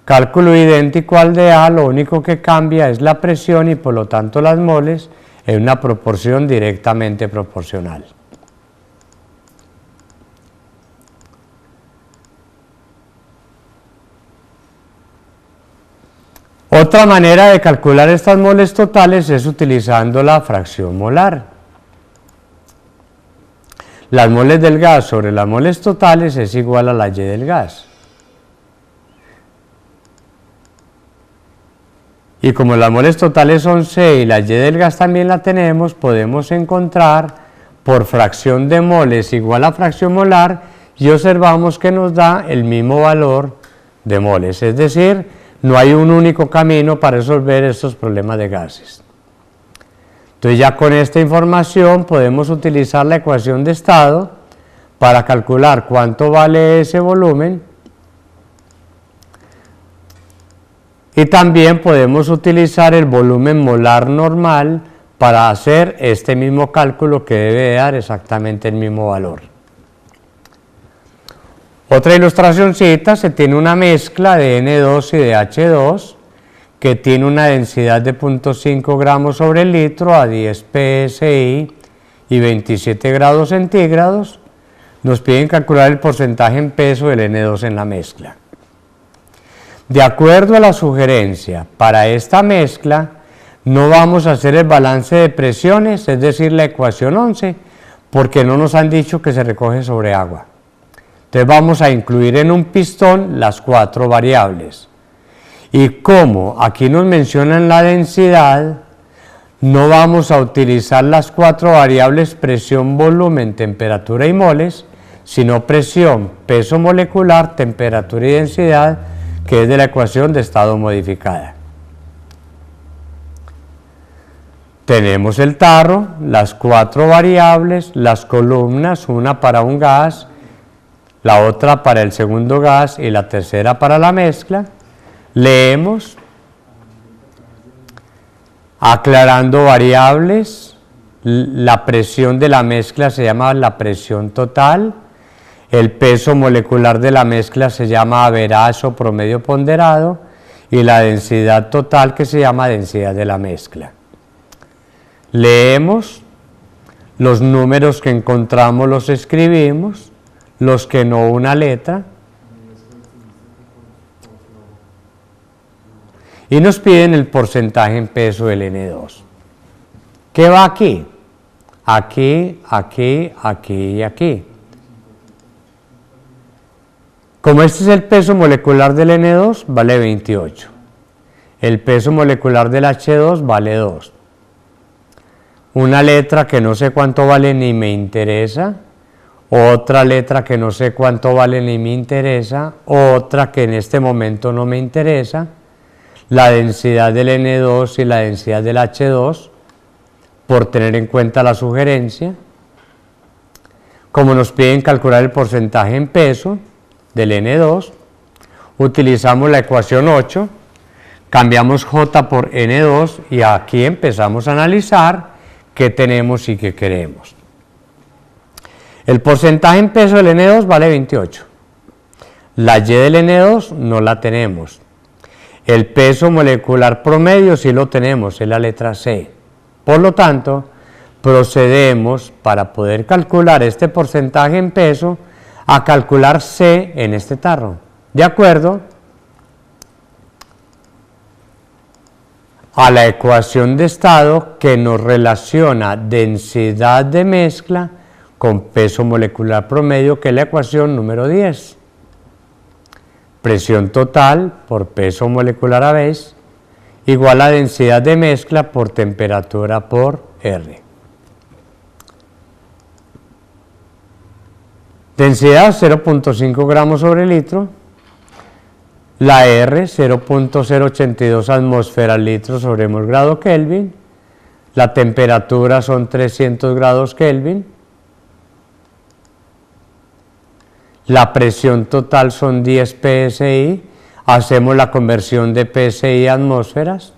Cálculo idéntico al de A, lo único que cambia es la presión y por lo tanto las moles en una proporción directamente proporcional. Otra manera de calcular estas moles totales es utilizando la fracción molar. Las moles del gas sobre las moles totales es igual a la Y del gas. Y como las moles totales son C y la Y del gas también la tenemos, podemos encontrar por fracción de moles igual a fracción molar y observamos que nos da el mismo valor de moles, es decir, no hay un único camino para resolver estos problemas de gases. Entonces ya con esta información podemos utilizar la ecuación de estado para calcular cuánto vale ese volumen y también podemos utilizar el volumen molar normal para hacer este mismo cálculo que debe dar exactamente el mismo valor. Otra ilustracióncita, se tiene una mezcla de N2 y de H2 que tiene una densidad de 0.5 gramos sobre el litro a 10 psi y 27 grados centígrados. Nos piden calcular el porcentaje en peso del N2 en la mezcla. De acuerdo a la sugerencia, para esta mezcla no vamos a hacer el balance de presiones, es decir, la ecuación 11, porque no nos han dicho que se recoge sobre agua. Entonces vamos a incluir en un pistón las 4 variables. Y como aquí nos mencionan la densidad, no vamos a utilizar las 4 variables presión, volumen, temperatura y moles, sino presión, peso molecular, temperatura y densidad, que es de la ecuación de estado modificada. Tenemos el tarro, las 4 variables, las columnas, una para un gas, la otra para el segundo gas y la tercera para la mezcla. Leemos, aclarando variables, la presión de la mezcla se llama la presión total, el peso molecular de la mezcla se llama average o promedio ponderado y la densidad total que se llama densidad de la mezcla. Leemos, los números que encontramos los escribimos, los que no una letra, y nos piden el porcentaje en peso del N2. ¿Qué va aquí? Aquí, aquí, aquí y aquí. Como este es el peso molecular del N2, vale 28. El peso molecular del H2 vale 2. Una letra que no sé cuánto vale ni me interesa, otra letra que no sé cuánto vale ni me interesa, otra que en este momento no me interesa, la densidad del N2 y la densidad del H2, por tener en cuenta la sugerencia. Como nos piden calcular el porcentaje en peso del N2, utilizamos la ecuación 8, cambiamos J por N2 y aquí empezamos a analizar qué tenemos y qué queremos. El porcentaje en peso del N2 vale 28. La Y del N2 no la tenemos. El peso molecular promedio sí lo tenemos, es la letra C. Por lo tanto, procedemos para poder calcular este porcentaje en peso a calcular C en este tarro. ¿De acuerdo? A la ecuación de estado que nos relaciona densidad de mezcla con peso molecular promedio, que es la ecuación número 10. Presión total por peso molecular a vez igual a densidad de mezcla por temperatura por R. Densidad 0.5 gramos sobre litro. La R 0.082 atmósferas litros sobre mol grado Kelvin. La temperatura son 300 grados Kelvin. La presión total son 10 psi. Hacemos la conversión de psi a atmósferas.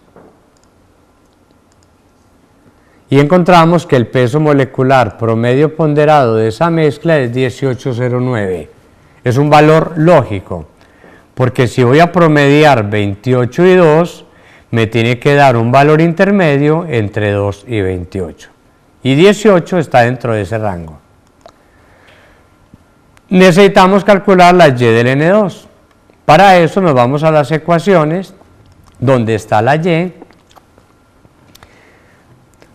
Y encontramos que el peso molecular promedio ponderado de esa mezcla es 18,09. Es un valor lógico, porque si voy a promediar 28 y 2, me tiene que dar un valor intermedio entre 2 y 28. Y 18 está dentro de ese rango. Necesitamos calcular la Y del N2. Para eso nos vamos a las ecuaciones, donde está la Y,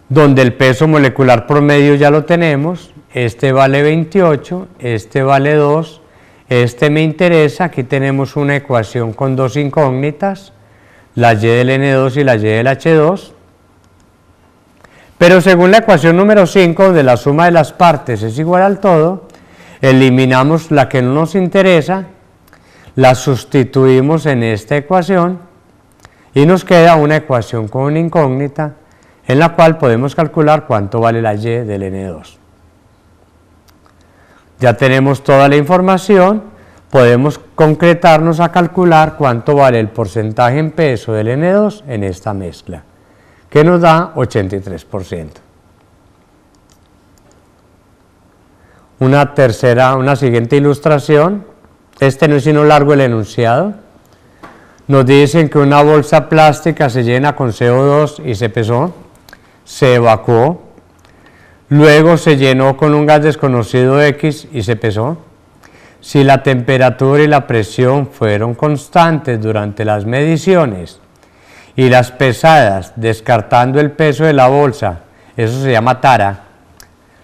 donde el peso molecular promedio ya lo tenemos, este vale 28, este vale 2, este me interesa, aquí tenemos una ecuación con dos incógnitas, la Y del N2 y la Y del H2, pero según la ecuación número 5, donde la suma de las partes es igual al todo, eliminamos la que no nos interesa, la sustituimos en esta ecuación y nos queda una ecuación con una incógnita, en la cual podemos calcular cuánto vale la Y del N2. Ya tenemos toda la información, podemos concretarnos a calcular cuánto vale el porcentaje en peso del N2 en esta mezcla, que nos da 83%. Una siguiente ilustración, este no es sino largo el enunciado. Nos dicen que una bolsa plástica se llena con CO2 y se pesó, se evacuó, luego se llenó con un gas desconocido X y se pesó. Si la temperatura y la presión fueron constantes durante las mediciones y las pesadas, descartando el peso de la bolsa, eso se llama tara,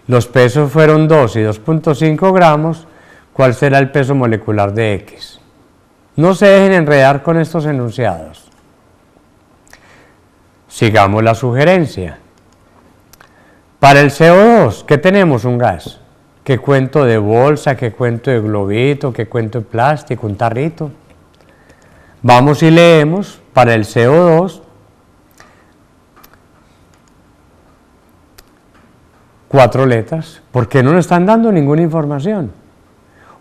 los pesos fueron 2 y 2.5 gramos, ¿cuál será el peso molecular de X? No se dejen enredar con estos enunciados. Sigamos la sugerencia. Para el CO2, ¿qué tenemos? Un gas. ¿Qué cuento de bolsa? ¿Qué cuento de globito? ¿Qué cuento de plástico? ¿Un tarrito? Vamos y leemos para el CO2 4 letras, porque no nos están dando ninguna información.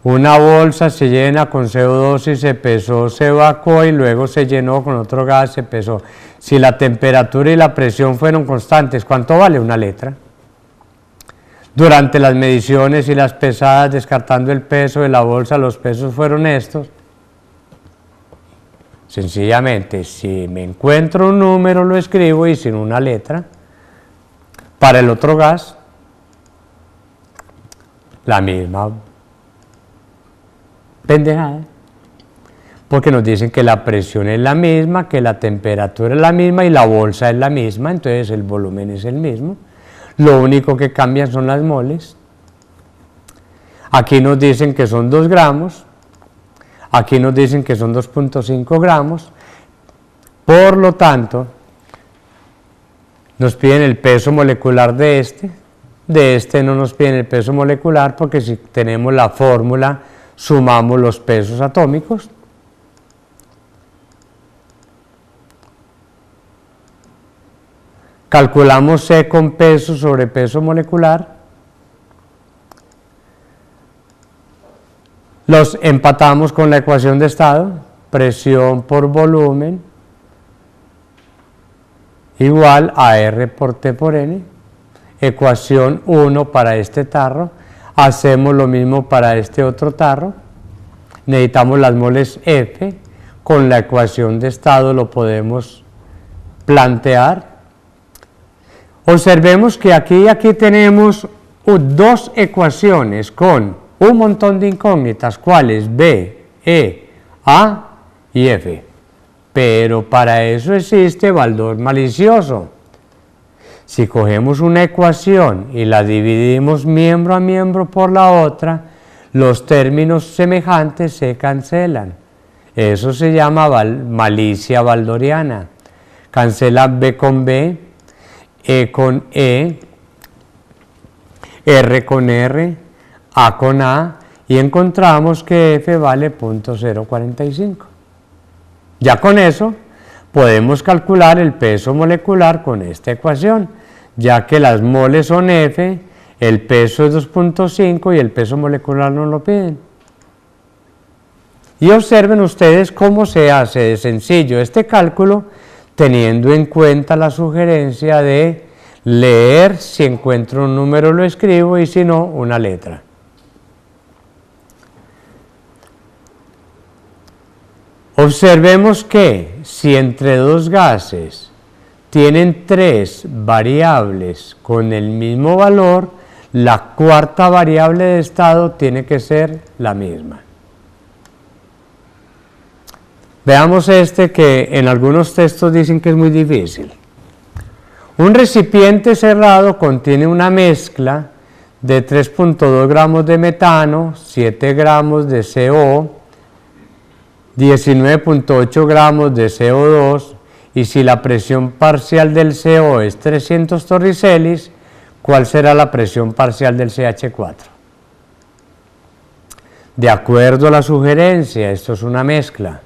Una bolsa se llena con CO2 y se pesó, se evacuó y luego se llenó con otro gas, se pesó. Si la temperatura y la presión fueron constantes, ¿cuánto vale? Una letra. Durante las mediciones y las pesadas, descartando el peso de la bolsa, los pesos fueron estos. Sencillamente, si me encuentro un número, lo escribo y sin una letra. Para el otro gas, la misma pendejada, porque nos dicen que la presión es la misma, que la temperatura es la misma y la bolsa es la misma, entonces el volumen es el mismo. Lo único que cambia son las moles. Aquí nos dicen que son 2 gramos, aquí nos dicen que son 2.5 gramos, por lo tanto, nos piden el peso molecular de este no nos piden el peso molecular porque si tenemos la fórmula, sumamos los pesos atómicos. Calculamos C con peso sobre peso molecular, los empatamos con la ecuación de estado, presión por volumen igual a R por T por N, ecuación 1 para este tarro, hacemos lo mismo para este otro tarro, necesitamos las moles F, con la ecuación de estado lo podemos plantear. Observemos que aquí tenemos dos ecuaciones con un montón de incógnitas, ¿cuáles? B, E, A y F. Pero para eso existe valor malicioso. Si cogemos una ecuación y la dividimos miembro a miembro por la otra, los términos semejantes se cancelan. Eso se llama malicia baldoriana. Cancela B con B, E con E, R con R, A con A y encontramos que F vale 0.045. Ya con eso podemos calcular el peso molecular con esta ecuación, ya que las moles son F, el peso es 2.5 y el peso molecular nos lo piden. Y observen ustedes cómo se hace de sencillo este cálculo, teniendo en cuenta la sugerencia de leer, si encuentro un número lo escribo y si no, una letra. Observemos que si entre dos gases tienen tres variables con el mismo valor, la cuarta variable de estado tiene que ser la misma. Veamos este que en algunos textos dicen que es muy difícil. Un recipiente cerrado contiene una mezcla de 3.2 gramos de metano, 7 gramos de CO, 19.8 gramos de CO2, y si la presión parcial del CO es 300 torricelis, ¿cuál será la presión parcial del CH4? De acuerdo a la sugerencia, esto es una mezcla.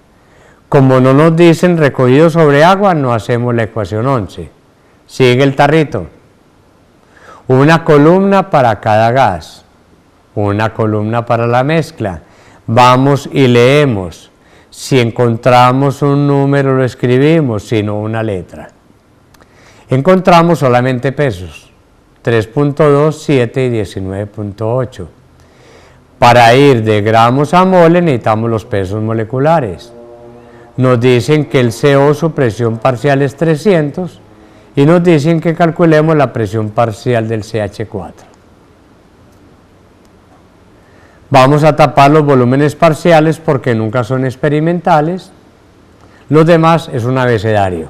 Como no nos dicen recogido sobre agua, no hacemos la ecuación 11. Sigue el tarrito. Una columna para cada gas, una columna para la mezcla. Vamos y leemos. Si encontramos un número lo escribimos, si no una letra. Encontramos solamente pesos, 3.2, 7 y 19.8. Para ir de gramos a mole necesitamos los pesos moleculares. Nos dicen que el CO su presión parcial es 300 y nos dicen que calculemos la presión parcial del CH4. Vamos a tapar los volúmenes parciales porque nunca son experimentales. Los demás es un abecedario.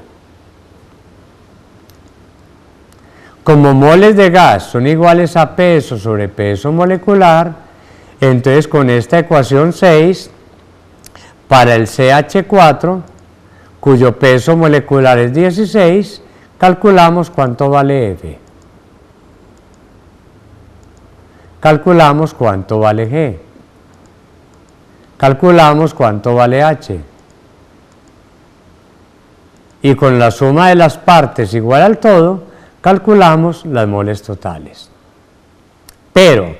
Como moles de gas son iguales a peso sobre peso molecular, entonces con esta ecuación 6, para el CH4, cuyo peso molecular es 16, calculamos cuánto vale F. Calculamos cuánto vale G. Calculamos cuánto vale H. Y con la suma de las partes igual al todo, calculamos las moles totales. Pero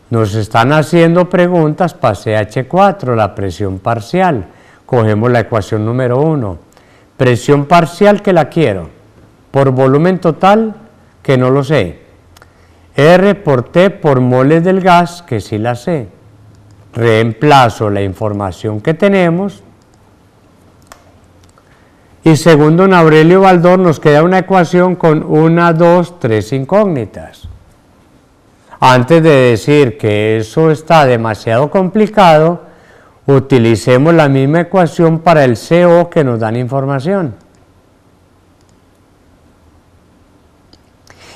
nos están haciendo preguntas para CH4, la presión parcial. Cogemos la ecuación número 1. Presión parcial que la quiero, por volumen total que no lo sé. R por T por moles del gas que sí la sé. Reemplazo la información que tenemos. Y según don Aurelio Baldor nos queda una ecuación con 1, 2, 3 incógnitas. Antes de decir que eso está demasiado complicado, utilicemos la misma ecuación para el CO que nos dan información.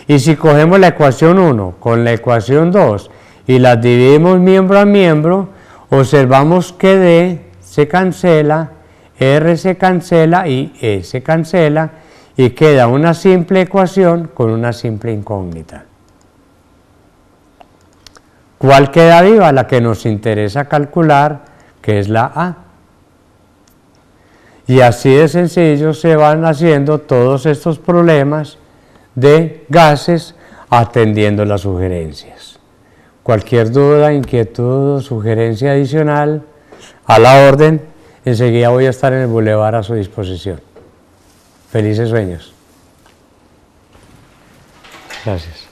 Y si cogemos la ecuación 1 con la ecuación 2 y las dividimos miembro a miembro, observamos que D se cancela, R se cancela y E se cancela y queda una simple ecuación con una simple incógnita. ¿Cuál queda viva? La que nos interesa calcular, que es la A. Y así de sencillo se van haciendo todos estos problemas de gases atendiendo las sugerencias. Cualquier duda, inquietud o sugerencia adicional, a la orden, enseguida voy a estar en el Boulevard a su disposición. Felices sueños. Gracias.